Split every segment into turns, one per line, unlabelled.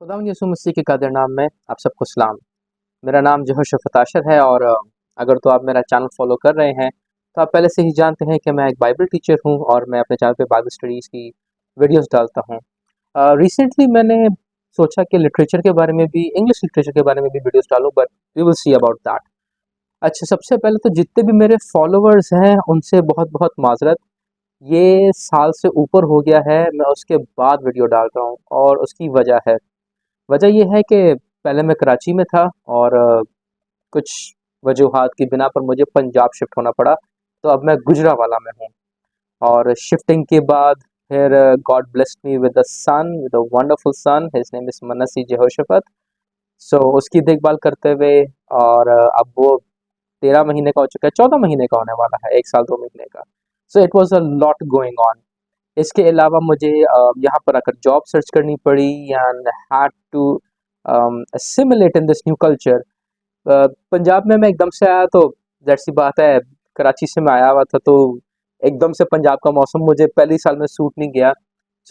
खुदावंद यीशु मसीह के कादिर नाम में आप सबको सलाम। मेरा नाम जो है शफ़त आशर है और अगर तो आप मेरा चैनल फ़ॉलो कर रहे हैं तो आप पहले से ही जानते हैं कि मैं एक बाइबल टीचर हूँ और मैं अपने चैनल पे बाइबल स्टडीज़ की वीडियोस डालता हूँ। रिसेंटली मैंने सोचा कि लिटरेचर के बारे में भी, इंग्लिश लिटरेचर के बारे में भी वीडियोस डालूँ, but we will see about that. अच्छा, सबसे पहले तो जितने भी मेरे फॉलोअर्स हैं उनसे बहुत-बहुत माज़रत। ये साल से ऊपर हो गया है, मैं उसके बाद वीडियो डाल रहा हूँ और उसकी वजह ये है कि पहले मैं कराची में था और कुछ वजूहात की बिना पर मुझे पंजाब शिफ्ट होना पड़ा, तो अब मैं गुजरांवाला में हूँ। और शिफ्टिंग के बाद फिर God blessed me with a son, with a wonderful son, his name is Manasseh Jehoshaphat. So उसकी देखभाल करते हुए और अब वो 13 महीने का हो चुका है, 14 महीने का होने वाला है, 1 साल 2 महीने का। So it was a lot going on. इसके अलावा मुझे यहाँ पर आकर जॉब सर्च करनी पड़ी and had to assimilate in this new culture. Punjab में मैं एकदम से आया तो ज़ाहिर सी बात है, कराची से मैं आया हुआ था तो एकदम से पंजाब का मौसम मुझे पहले ही साल में सूट नहीं गया।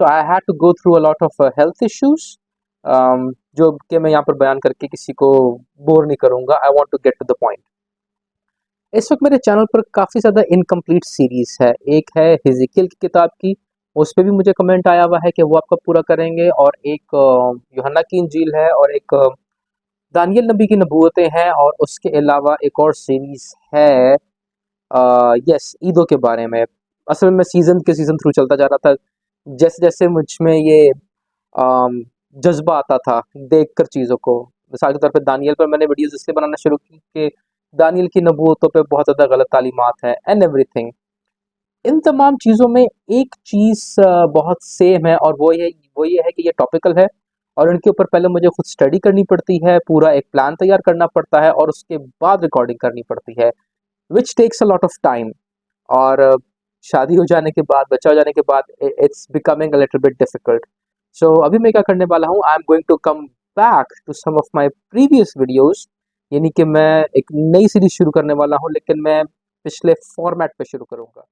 So I had to go through a lot of health issues, जो कि मैं यहाँ पर बयान करके किसी को बोर नहीं करूँगा। I want to get to the point. इस वक्त मेरे चैनल पर काफ़ी ज़्यादा इनकम्प्लीट सीरीज़ है। एक है हिजकिय्याह की किताब की, उस पे भी मुझे कमेंट आया हुआ है कि वो आपका पूरा करेंगे, और एक यूहन्ना की इंजील है, और एक दानियल नबी की नबूवतें हैं, और उसके अलावा एक और सीरीज़ है यस ईदों के बारे में। असल में मैं सीज़न के सीज़न थ्रू चलता जा रहा था। जैसे-जैसे मुझ में ये जज़्बा आता था देखकर चीज़ों को। मिसाल के तौर पे दानियल पर मैंने वीडियोज़ इसलिए बनाना शुरू की कि दानियल की नबूवतों पे बहुत ज़्यादा गलत तालीमात हैं एंड एवरीथिंग। इन तमाम चीज़ों में एक चीज़ बहुत सेम है, और वो ये है कि ये टॉपिकल है और इनके ऊपर पहले मुझे खुद स्टडी करनी पड़ती है, पूरा एक प्लान तैयार करना पड़ता है और उसके बाद रिकॉर्डिंग करनी पड़ती है, which takes a lot of time. और शादी हो जाने के बाद, बच्चा हो जाने के बाद it's becoming a little bit difficult. So अभी मैं क्या करने वाला हूँ, I am going to come back to some of my previous videos, यानी कि मैं एक नई सीरीज़ शुरू करने वाला हूँ, लेकिन मैं पिछले फॉर्मेट पे शुरू करूँगा।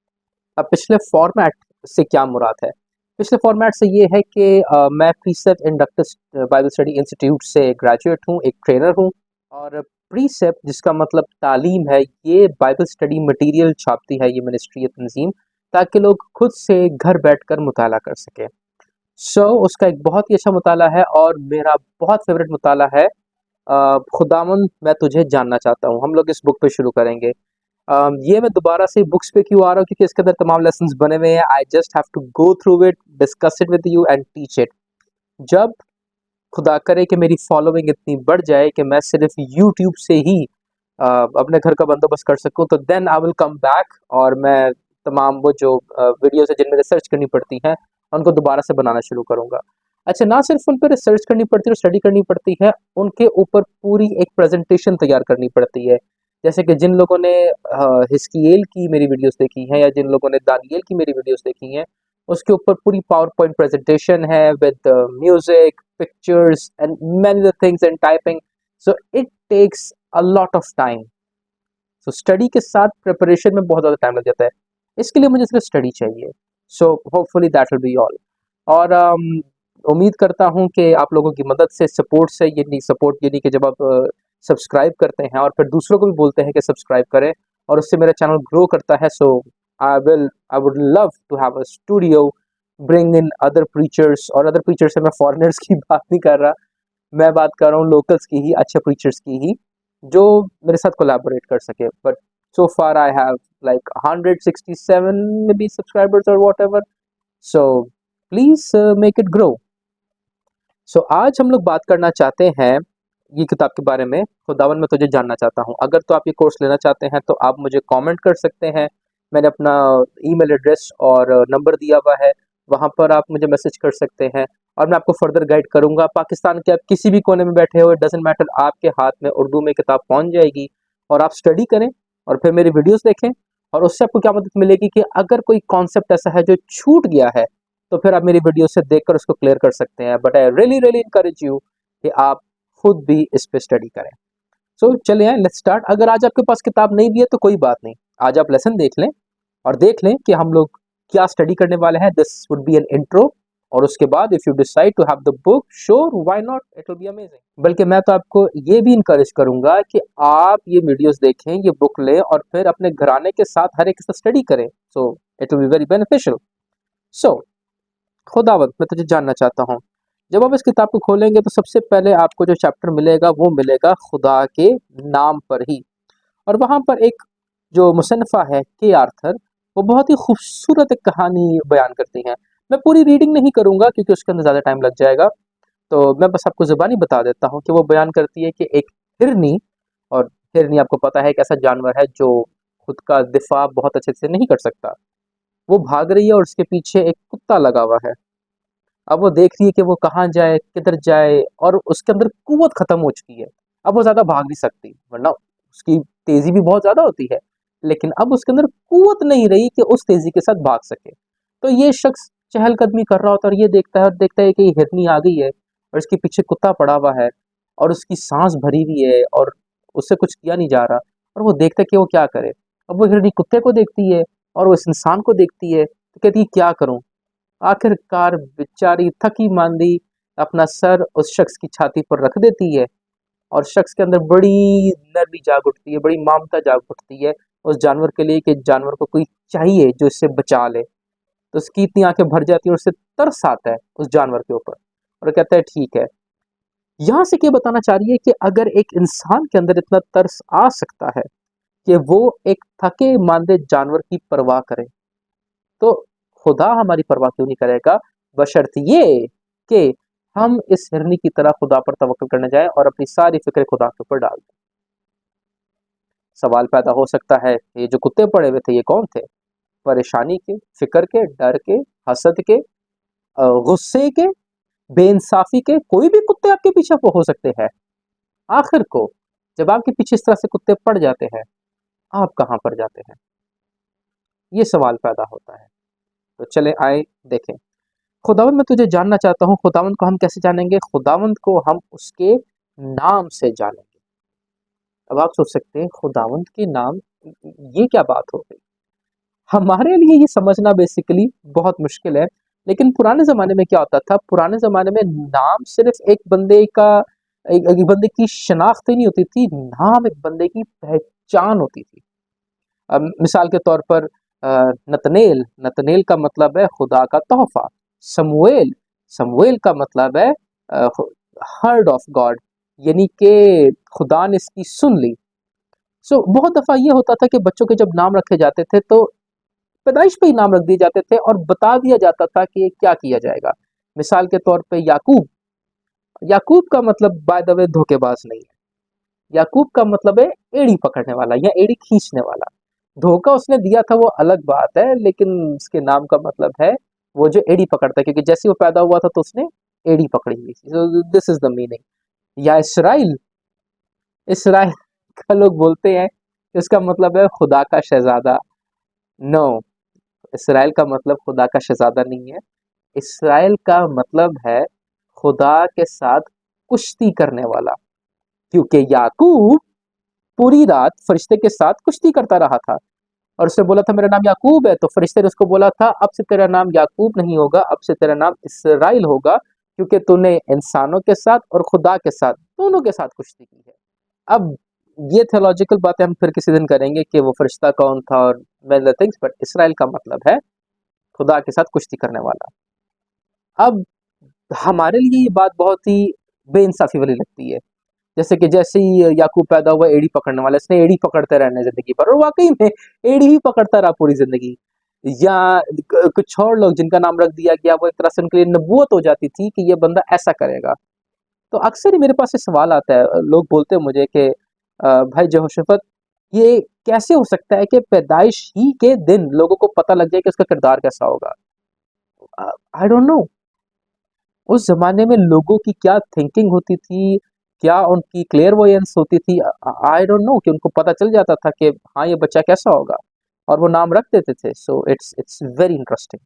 अब पिछले फॉर्मेट से क्या मुराद है? पिछले फॉर्मेट से ये है कि मैं precept inductive Bible study institute से ग्रेजुएट हूँ, एक ट्रेनर हूँ, और प्रीसेप्ट जिसका मतलब तालीम है, ये बाइबल स्टडी मटेरियल छापती है ये मिनिस्ट्री या तंजीम, ताकि लोग खुद से घर बैठकर मुताला कर सकें। सो उसका एक बहुत ही अच्छा मुताला है, और मेरा बहुत फेवरेट मुताला है खुदावंद मैं तुझे जानना चाहता हूँ। हम लोग इस बुक पे शुरू करेंगे। ये मैं दोबारा से बुक्स पे क्यों आ रहा हूँ, क्योंकि इसके अंदर तमाम लेसन्स बने हुए हैं। I just have to go through it, discuss it with you and teach it. जब खुदा करे कि मेरी फॉलोइंग इतनी बढ़ जाए कि मैं सिर्फ यूट्यूब से ही अपने घर का बंदोबस्त कर सकूँ, तो then I will come back और मैं तमाम वो जो वीडियोज़ है जिनमें रिसर्च करनी पड़ती हैं, उनको दोबारा से बनाना शुरू करूँगा। अच्छा, ना सिर्फ उन पे रिसर्च करनी पड़ती है और स्टडी करनी पड़ती है, उनके ऊपर पूरी एक प्रेज़ेंटेशन तैयार करनी पड़ती है। जैसे कि जिन लोगों ने हिजकिय्याह की मेरी वीडियोज़ देखी हैं, या जिन लोगों ने दानियेल की मेरी वीडियोज़ देखी हैं, उसके ऊपर पूरी पावर पॉइंट प्रेज़ेंटेशन है with music, pictures and many other things and typing. So it takes a lot of time. So study के साथ प्रिपरेशन में बहुत ज़्यादा टाइम लग जाता है। इसके लिए मुझे सिर्फ स्टडी चाहिए। So hopefully that will be all. और उम्मीद करता हूँ कि आप लोगों की मदद से, सपोर्ट से, यानी कि जब आप सब्सक्राइब करते हैं और फिर दूसरों को भी बोलते हैं कि सब्सक्राइब करें, और उससे मेरा चैनल ग्रो करता है। So I would love to have a studio, bring in other preachers, और अदर प्रीचर्स से मैं फॉरेनर्स की बात नहीं कर रहा, मैं बात कर रहा हूँ लोकल्स की ही, अच्छे प्रीचर्स की ही, जो मेरे साथ कोलैबोरेट कर सके। But so far I have like 167 may be subscribers और whatever. So please make it grow. So आज हम लोग बात करना चाहते हैं ये किताब के बारे में, खुदावन मैं तुझे जानना चाहता हूँ। अगर तो आप ये कोर्स लेना चाहते हैं तो आप मुझे कमेंट कर सकते हैं। मैंने अपना ईमेल एड्रेस और नंबर दिया हुआ है, वहाँ पर आप मुझे मैसेज कर सकते हैं और मैं आपको फर्दर गाइड करूँगा। पाकिस्तान के आप किसी भी कोने में बैठे हो, डजेंट मैटर, आपके हाथ में उर्दू में किताब पहुँच जाएगी, और आप स्टडी करें और फिर मेरी वीडियोज़ देखें, और उससे आपको क्या मदद मिलेगी कि अगर कोई कॉन्सेप्ट ऐसा है जो छूट गया है, तो फिर आप मेरी वीडियो से देखकर उसको क्लियर कर सकते हैं। But I really really encourage you कि आप खुद भी इस पे स्टडी करें। सो चलिए लेट्स स्टार्ट। अगर आज आपके पास किताब नहीं भी है तो कोई बात नहीं, आज आप लेसन देख लें और देख लें कि हम लोग क्या स्टडी करने वाले हैं। This would be an intro, और उसके बाद if you decide to have the book, sure, why not, it will be amazing. बल्कि मैं तो आपको ये भी इनकरेज करूंगा कि आप ये वीडियोस देखें, ये बुक लें और फिर अपने घराने के साथ हर एक के साथ स्टडी करें। So it will be very beneficial. So खुदावंद, मैं तुझे जानना चाहता हूँ, जब आप इस किताब को खोलेंगे तो सबसे पहले आपको जो चैप्टर मिलेगा वो मिलेगा खुदा के नाम पर ही। और वहाँ पर एक जो मुसन्निफ़ा है के आर्थर, वो बहुत ही खूबसूरत एक कहानी बयान करती हैं। मैं पूरी रीडिंग नहीं करूँगा क्योंकि उसके अंदर ज़्यादा टाइम लग जाएगा, तो मैं बस आपको ज़ुबानी बता देता हूँ कि वो बयान करती है कि एक हिरनी, और हिरनी आपको पता है एक ऐसा जानवर है जो खुद का दिफा बहुत अच्छे से नहीं कर सकता। वो भाग रही है और उसके पीछे एक कुत्ता लगा हुआ है। अब वो देख रही है कि वो कहाँ जाए, किधर जाए, और उसके अंदर कुव्वत खत्म हो चुकी है। अब वो ज़्यादा भाग नहीं सकती, वरना उसकी तेज़ी भी बहुत ज़्यादा होती है, लेकिन अब उसके अंदर कुव्वत नहीं रही कि उस तेज़ी के साथ भाग सके। तो ये शख्स चहलकदमी कर रहा होता है और ये देखता है और देखता है कि ये हिरनी आ गई है और इसके पीछे कुत्ता पड़ा हुआ है और उसकी सांस भरी हुई है और उससे कुछ किया नहीं जा रहा, और वो देखता है कि वो क्या करे। अब वो हिरनी कुत्ते को देखती है और वो इस इंसान को देखती है, तो कहती है क्या करूं। आखिरकार बेचारी थकी मांदी अपना सर उस शख्स की छाती पर रख देती है और शख्स के अंदर बड़ी नरमी जाग उठती है, बड़ी ममता जाग उठती है उस जानवर के लिए कि जानवर को कोई चाहिए जो इससे बचा ले। तो उसकी इतनी आंखें भर जाती हैं और उससे तरस आता है उस जानवर के ऊपर, और कहता है ठीक है। यहाँ से क्या बताना चाह रही है कि अगर एक इंसान के अंदर इतना तरस आ सकता है कि वो एक थके मांदे जानवर की परवाह करे, तो खुदा हमारी परवाह क्यों नहीं करेगा, बशर्त ये कि हम इस हिरनी की तरह खुदा पर तवक्कुल करने जाएं और अपनी सारी फिक्र खुदा के ऊपर डाल दें। सवाल पैदा हो सकता है, ये जो कुत्ते पड़े हुए थे ये कौन थे? परेशानी के, फिक्र के, डर के, हसद के, गुस्से के, बेइंसाफी के, कोई भी कुत्ते आपके पीछे हो सकते हैं। आखिर को जब आपके पीछे इस तरह से कुत्ते पड़ जाते हैं, आप कहाँ पर जाते हैं? ये सवाल पैदा होता है। तो चले आए देखें। खुदावंद, मैं तुझे जानना चाहता हूँ, खुदावंद को हम कैसे जानेंगे? खुदावंद को हम उसके नाम से जानेंगे। अब आप सोच सकते हैं खुदावंद के नाम, ये क्या बात हो गई? हमारे लिए ये समझना बेसिकली बहुत मुश्किल है, लेकिन पुराने ज़माने में क्या होता था, पुराने ज़माने में नाम सिर्फ़ एक बंदे का, एक बंदे की शनाख्त ही नहीं होती थी, नाम एक बंदे की पहचान होती थी। मिसाल के तौर पर नतनेल, नतनेल का मतलब है खुदा का तोहफ़ा। शमूएल, शमूएल का मतलब है हर्ड ऑफ गॉड, यानी कि खुदा ने इसकी सुन ली। सो बहुत दफ़ा ये होता था कि बच्चों के जब नाम रखे जाते थे तो पैदाइश पे ही नाम रख दिए जाते थे और बता दिया जाता था कि क्या किया जाएगा। मिसाल के तौर पे याकूब, याकूब का मतलब बाय द वे धोखेबाज नहीं है। याकूब का मतलब है एड़ी पकड़ने वाला या एड़ी खींचने वाला। धोखा उसने दिया था वो अलग बात है, लेकिन उसके नाम का मतलब है वो जो एड़ी पकड़ता है, क्योंकि जैसे वो पैदा हुआ था तो उसने एड़ी पकड़ी हुई थी। So this is the meaning. या इसराइल, इसराइल का लोग बोलते हैं इसका मतलब है खुदा का शहजादा। नो, इसराइल का मतलब खुदा का शहजादा नहीं है। इसराइल का मतलब है खुदा के साथ कुश्ती करने वाला, क्योंकि याकूब पूरी रात फरिश्ते के साथ कुश्ती करता रहा था और उसने बोला था मेरा नाम याकूब है, तो फरिश्ते ने उसको बोला था अब से तेरा नाम याकूब नहीं होगा, अब से तेरा नाम इसराइल होगा, क्योंकि तूने इंसानों के साथ और खुदा के साथ दोनों के साथ कुश्ती की है। अब ये थियोलॉजिकल बातें हम फिर किसी दिन करेंगे कि वो फरिश्ता कौन था और मैनी थिंग्स, बट इसराइल का मतलब है खुदा के साथ कुश्ती करने वाला। अब हमारे लिए ये बात बहुत ही बेइंसाफी वाली लगती है, जैसे कि जैसे ही याकूब पैदा हुआ एड़ी पकड़ने वाला, इसने एड़ी पकड़ते रहना जिंदगी भर, और वाकई में एड़ी ही पकड़ता रहा पूरी जिंदगी। या कुछ और लोग जिनका नाम रख दिया गया, वो एक तरह से उनके लिए नबूवत हो जाती थी कि ये बंदा ऐसा करेगा। तो अक्सर ही मेरे पास ये सवाल आता है, लोग बोलते हैं मुझे कि भाई यहोशूफत, ये कैसे हो सकता है कि पैदाइश ही के दिन लोगों को पता लग जाए कि उसका किरदार कैसा होगा? आई डोंट नो, उस ज़माने में लोगों की क्या थिंकिंग होती थी, क्या उनकी क्लेयरवॉयंस होती थी, आई डोंट नो, कि उनको पता चल जाता था कि हाँ, ये बच्चा कैसा होगा, और वो नाम रख देते थे। So it's very interesting.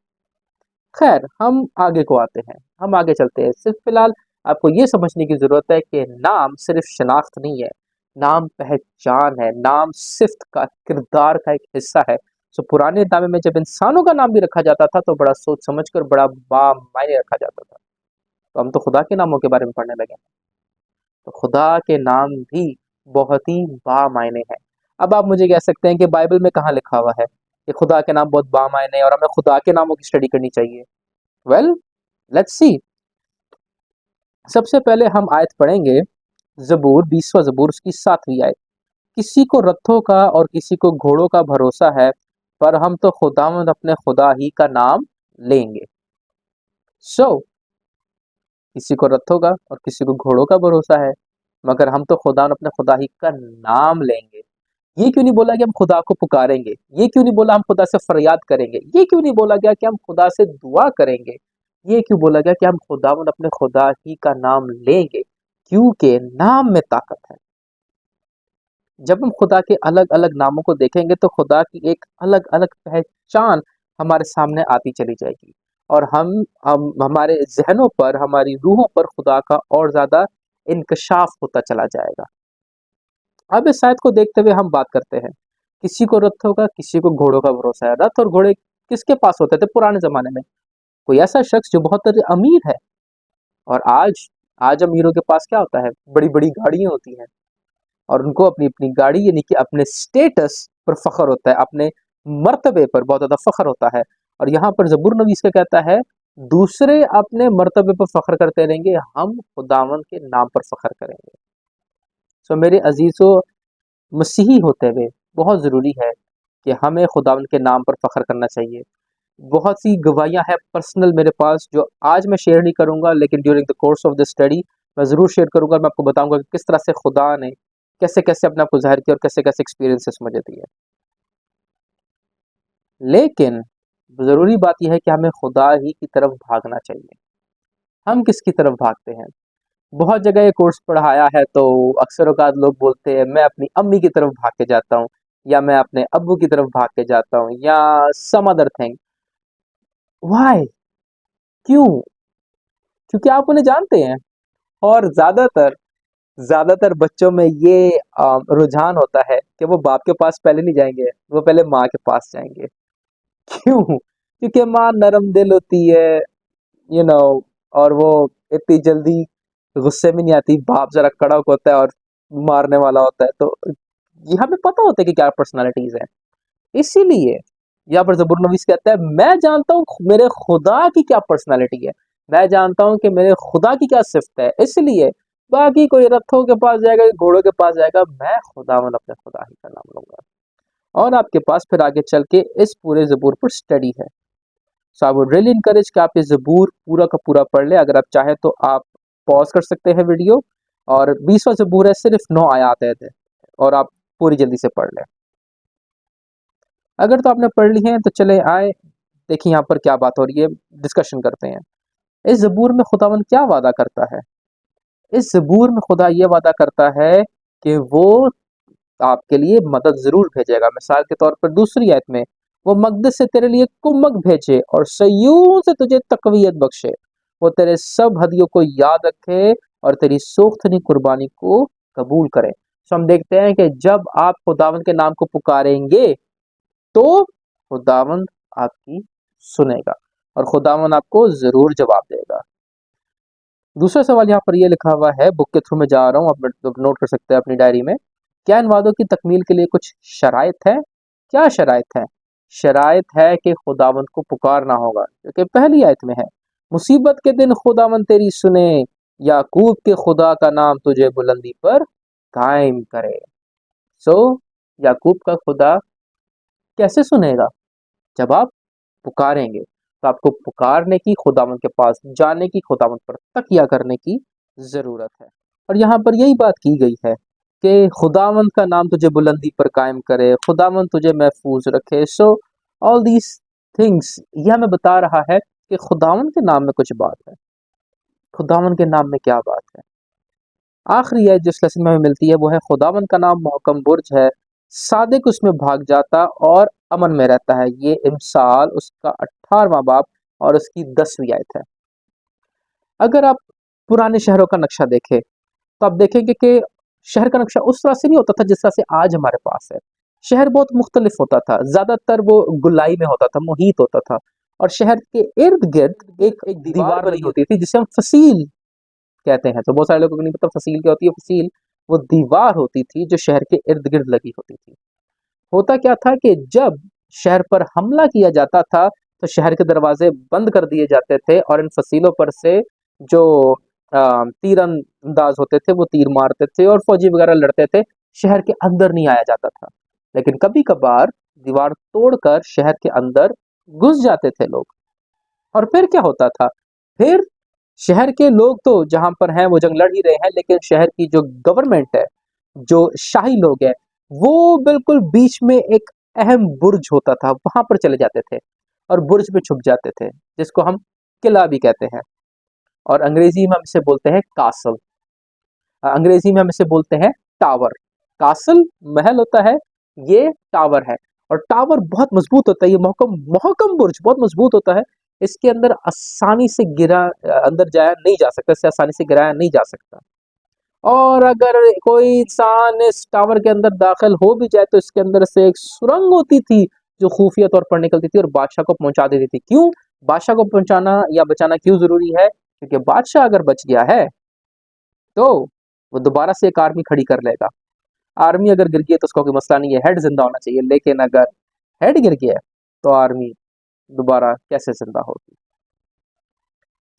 खैर, हम आगे को आते हैं, हम आगे चलते हैं। सिर्फ़ फ़िलहाल आपको ये समझने की ज़रूरत है कि नाम सिर्फ़ शनाख्त नहीं है, नाम पहचान है, नाम सिफ़्त का, किरदार का एक हिस्सा है। सो पुराने नामे में जब इंसानों का नाम भी रखा जाता था तो बड़ा सोच समझ कर, बड़ा बामायने रखा जाता था। तो हम तो खुदा के नामों के बारे में पढ़ने लगे हैं। तो खुदा के नाम भी बहुत ही बामायने हैं। अब आप मुझे कह सकते हैं कि बाइबल में कहाँ लिखा हुआ है कि खुदा के नाम बहुत बामायने हैं और हमें खुदा के नामों की स्टडी करनी चाहिए। Well, let's see. सबसे पहले हम आयत पढ़ेंगे, ज़बूर 20वां ज़बूर उसकी 7वीं आयत। किसी को रथों का और किसी को घोड़ों का भरोसा है, पर हम तो खुदावंद अपने खुदा ही का नाम लेंगे। सो किसी को रथों का और किसी को घोड़ों का भरोसा है, मगर हम तो खुदा अपने खुदा ही का नाम लेंगे। ये क्यों नहीं बोला कि हम खुदा को पुकारेंगे? ये क्यों नहीं बोला हम खुदा से फरियाद करेंगे? ये क्यों नहीं बोला गया कि हम खुदा से दुआ करेंगे? ये क्यों बोला गया कि हम खुदावंद अपने खुदा ही का नाम लेंगे? क्योंकि नाम में ताकत है। जब हम खुदा के अलग अलग नामों को देखेंगे तो खुदा की एक अलग अलग पहचान हमारे सामने आती चली जाएगी और हम हमारे जहनों पर, हमारी रूहों पर खुदा का और ज्यादा इंकशाफ होता चला जाएगा। अब इस शायद को देखते हुए हम बात करते हैं, किसी को रथों का, किसी को घोड़ों का भरोसा है। रथ और घोड़े किसके पास होते थे पुराने जमाने में? कोई ऐसा शख्स जो बहुत अमीर है। और आज आज अमीरों के पास क्या होता है? बड़ी बड़ी गाड़ियां होती हैं और उनको अपनी अपनी गाड़ी यानी कि अपने स्टेटस पर फख्र होता है, अपने मर्तबे पर बहुत ज़्यादा फख्र होता है। और यहाँ पर ज़बूर नबी इसका कहता है, दूसरे अपने मर्तबे पर फख्र करते रहेंगे, हम खुदावंद के नाम पर फख्र करेंगे। सो मेरे अजीज़ों, मसीही होते हुए बहुत ज़रूरी है कि हमें खुदावंद के नाम पर फख्र करना चाहिए। बहुत सी गवाहियाँ हैं पर्सनल मेरे पास जो आज मैं शेयर नहीं करूँगा, लेकिन during the course of the study मैं ज़रूर शेयर करूँगा। मैं आपको बताऊँगा कि किस तरह से खुदा ने कैसे-कैसे अपने आप को ज़ाहिर किया और कैसे-कैसे एक्सपीरियंसेस मुझे दिए। लेकिन ज़रूरी बात ये है कि हमें खुदा ही की तरफ भागना चाहिए। हम किसकी तरफ भागते हैं? बहुत जगह ये कोर्स पढ़ाया है तो अक्सर औक़ात लोग बोलते हैं मैं अपनी अम्मी की तरफ भाग के जाता हूँ या मैं अपने अब्बू की तरफ भाग के जाता हूँ या सम अदर थिंग। व्हाई? क्यों? क्योंकि आप उन्हें जानते हैं। और ज़्यादातर बच्चों में ये रुझान होता है कि वो बाप के पास पहले नहीं जाएँगे, वो पहले माँ के पास जाएँगे। क्यों? क्योंकि माँ नरम दिल होती है, यू नो, और वो इतनी जल्दी गुस्से में नहीं आती। बाप ज़रा कड़क होता है और मारने वाला होता है। तो ये हमें पता होता है कि क्या पर्सनैलिटीज़ हैं। इसीलिए यहाँ पर ज़बूरनवीस कहता है, मैं जानता हूँ मेरे खुदा की क्या पर्सनैलिटी है। मैं जानता हूँ कि मेरे खुदा की क्या सिफ़त है। इसलिए बाकी कोई रथों के पास जाएगा, घोड़ों के पास जाएगा, मैं खुदावंद अपने खुदा ही का नाम लूँगा। और आपके पास फिर आगे चल के इस पूरे ज़बूर पर स्टडी है। So I would really encourage कि आप ये ज़बूर पूरा का पूरा पढ़ लें। अगर आप चाहें तो आप पॉज़ कर सकते हैं वीडियो, और 20वां ज़बूर है, सिर्फ़ 9 आयात है और आप पूरी जल्दी से पढ़ लें। अगर तो आपने पढ़ ली हैं तो चले आए, देखिए यहाँ पर क्या बात हो रही है, डिस्कशन करते हैं। इस ज़बूर में खुदावंद क्या वादा करता है? इस ज़बूर में खुदा ये वादा करता है कि वो आपके लिए मदद ज़रूर भेजेगा। मिसाल के तौर पर दूसरी आयत में, वो मक़दस से तेरे लिए कुम्मक भेजे और सय्यून से तुझे तक़वियत बख्शे। वो तेरे सब हदियों को याद रखे और तेरी सोख्तनी कुर्बानी को कबूल करे। सो हम देखते हैं कि जब आप खुदावंद के नाम को पुकारेंगे तो खुदावंद आपकी सुनेगा और खुदावंद आपको ज़रूर जवाब देगा। दूसरा सवाल यहाँ पर ये लिखा हुआ है, बुक के थ्रू मैं जा रहा हूँ, आप नोट कर सकते हैं अपनी डायरी में। क्या इन वादों की तकमील के लिए कुछ शराइत है? क्या शराइत है? शराइत है कि खुदावंद को पुकारना होगा, क्योंकि पहली आयत में है, मुसीबत के दिन खुदावंद तेरी सुने, याकूब के खुदा का नाम तुझे बुलंदी पर कायम करे। सो याकूब का खुदा कैसे सुनेगा? जब आप पुकारेंगे। तो आपको पुकारने की, खुदावंद के पास जाने की, खुदावंद पर तकिया करने की ज़रूरत है। और यहाँ पर यही बात की गई है कि खुदावंद का नाम तुझे बुलंदी पर कायम करे, खुदावंद तुझे महफूज रखे। सो ऑल दीज थिंग्स ये हमें बता रहा है कि खुदावंद के नाम में कुछ बात है। खुदावंद के नाम में क्या बात है? आखिरी है जिस लेसन में हमें मिलती है वो है, खुदावंद का नाम मोहकम बुर्ज है, सादिक उसमें भाग जाता और अमन में रहता है। ये इमसाल उसका 18वां बाब और उसकी 10वीं आयत है। अगर आप पुराने शहरों का नक्शा देखें तो आप देखेंगे कि शहर का नक्शा उस तरह से नहीं होता था जिस तरह से आज हमारे पास है। शहर बहुत मुख्तलिफ होता था, ज़्यादातर वो गुलाई में होता था, मुहीत होता था, और शहर के इर्द-गिर्द एक दीवार बनी होती थी जिसे हम फसील कहते हैं। तो बहुत सारे लोगों को नहीं पता फसील क्या होती है। फसील वो दीवार होती थी जो शहर के इर्द-गिर्द लगी होती थी। होता क्या था कि जब शहर पर हमला किया जाता था, तो शहर के दरवाजे बंद कर दिए जाते थे और इन फसीलों पर से जो तीरंदाज होते थे वो तीर मारते थे और फौजी वगैरह लड़ते थे। शहर के अंदर नहीं आया जाता था, लेकिन कभी कभार दीवार तोड़कर शहर के अंदर घुस जाते थे लोग। और फिर क्या होता था, फिर शहर के लोग तो जहां पर हैं वो जंग लड़ ही रहे हैं, लेकिन शहर की जो गवर्नमेंट है, जो शाही लोग हैं, वो बिल्कुल बीच में एक अहम बुर्ज होता था, वहां पर चले जाते थे और बुर्ज में छुप जाते थे, जिसको हम किला भी कहते हैं, और अंग्रेजी में हम इसे बोलते हैं कासल। अंग्रेजी में हम इसे बोलते हैं टावर। कासल महल होता है, ये टावर है, और टावर बहुत मजबूत होता है। ये मोहकम मोहकम बुर्ज बहुत मजबूत होता है। इसके अंदर आसानी से गिरा अंदर जाया नहीं जा सकता, इससे आसानी से गिराया नहीं जा सकता। और अगर कोई इंसान इस टावर के अंदर दाखिल हो भी जाए तो इसके अंदर से एक सुरंग होती थी जो खुफिया तौर पर निकलती थी और बादशाह को पहुंचा देती थी। क्यों बादशाह को पहुंचाना या बचाना क्यों जरूरी है? क्योंकि बादशाह अगर बच गया है तो वो दोबारा से एक आर्मी खड़ी कर लेगा। आर्मी अगर गिर गई है तो उसका कोई मसला नहीं है, हेड जिंदा होना चाहिए, लेकिन अगर हेड गिर गया है तो आर्मी दोबारा कैसे जिंदा होगी?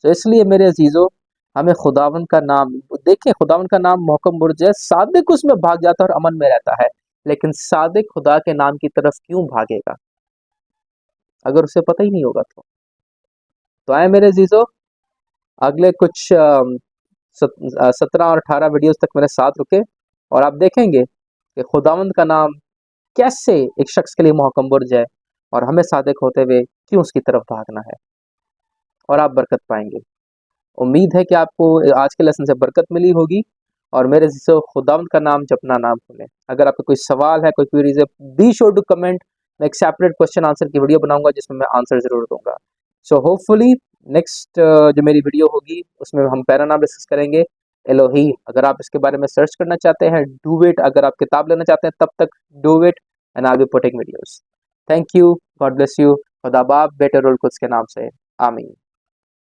तो इसलिए मेरे अजीजों, हमें खुदावन का नाम देखें, खुदावन का नाम मोहकम बुर्ज है, सादिक उसमें भाग जाता है और अमन में रहता है, लेकिन सादिक खुदा के नाम की तरफ क्यों भागेगा अगर उसे पता ही नहीं होगा? तो आए मेरे अजीजों, अगले कुछ 17 और 18 वीडियोस तक मेरे साथ रुके और आप देखेंगे कि खुदावंद का नाम कैसे एक शख्स के लिए मोहकम बुर्ज है और हमें सादिक होते हुए क्यों उसकी तरफ भागना है, और आप बरकत पाएंगे। उम्मीद है कि आपको आज के लेसन से बरकत मिली होगी, और मेरे से खुदावंद का नाम जपना ना भूलें। अगर आपका कोई सवाल है, कोई क्वेरीज है, बी श्योर टू कमेंट। मैं एक सेपरेट क्वेश्चन आंसर की वीडियो बनाऊंगा जिसमें मैं आंसर जरूर दूंगा। सो होपफुली नेक्स्ट जो मेरी वीडियो होगी उसमें हम पैरा नाम डिस्कस करेंगे, एलोहीम। अगर आप इसके बारे में सर्च करना चाहते हैं, डू इट। अगर आप किताब लेना चाहते हैं तब तक do it, and I will be putting videos. Thank you, God bless you. खुदा बाप बेटे रोल कुछ के नाम से, आमीन।